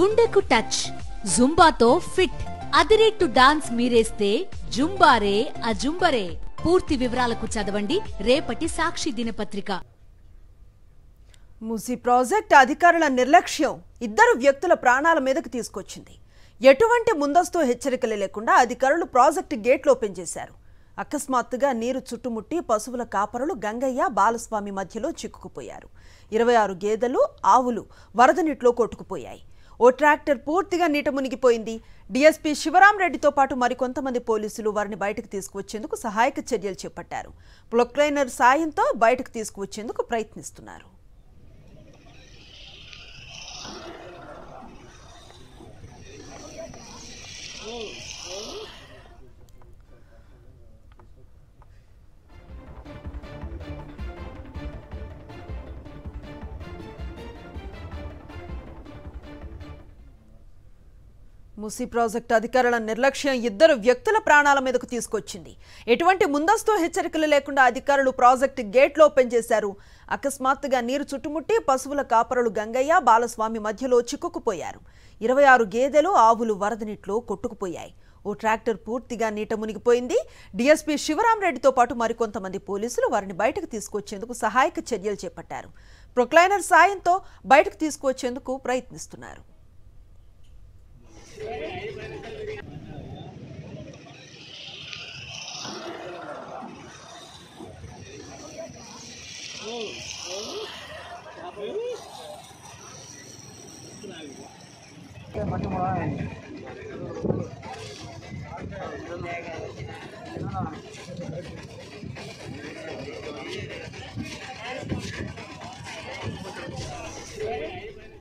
గుండెకు touch, జుంబాతో fit, అదిరేట్టు dance మీరేస్తే జుంబారే అజుంబరే. పూర్తి వివరాలకు చదవండి రేపటి సాక్షి దినపత్రిక. మూసీ ప్రాజెక్ట్ అధికారుల నిర్లక్ష్యం ఇద్దరు వ్యక్తుల ప్రాణాల మీదకు తీసుకొచ్చింది. ఎటువంటి ముందస్తు హెచ్చరికలు లేకుండా అధికారులు ప్రాజెక్టు గేట్లు ఓపెన్ చేశారు. అకస్మాత్తుగా నీరు చుట్టుముట్టి పశువుల కాపరులు గంగయ్య, బాలస్వామి మధ్యలో చిక్కుకుపోయారు. 26 గేదెలు, ఆవులు వరద నీటిలో కొట్టుకుపోయాయి. ఓ ట్రాక్టర్ పూర్తిగా నీట మునిగిపోయింది. డీఎస్పీ శివరాంరెడ్డితో పాటు మరికొంతమంది పోలీసులు వారిని బయటకు తీసుకువచ్చేందుకు సహాయక చర్యలు చేపట్టారు. ప్రొక్లైనర్ సాయంతో బయటకు తీసుకువచ్చేందుకు ప్రయత్నిస్తున్నారు. మూసీ ప్రాజెక్టు అధికారుల నిర్లక్ష్యం ఇద్దరు వ్యక్తుల ప్రాణాల మీదకు తీసుకొచ్చింది. ఎటువంటి ముందస్తు హెచ్చరికలు లేకుండా అధికారులు ప్రాజెక్టు గేట్లు ఓపెన్ చేశారు. అకస్మాత్తుగా నీరు చుట్టుముట్టి పశువుల కాపరులు గంగయ్య, బాలస్వామి మధ్యలో చిక్కుకుపోయారు. 26 గేదెలు, ఆవులు వరద నీటిలో కొట్టుకుపోయాయి. ఓ ట్రాక్టర్ పూర్తిగా నీట మునిగిపోయింది. డీఎస్పీ శివరాంరెడ్డితో పాటు మరికొంతమంది పోలీసులు వారిని బయటకు తీసుకొచ్చేందుకు సహాయక చర్యలు చేపట్టారు. ప్రొక్లైనర్ సాయంతో బయటకు తీసుకువచ్చేందుకు ప్రయత్నిస్తున్నారు.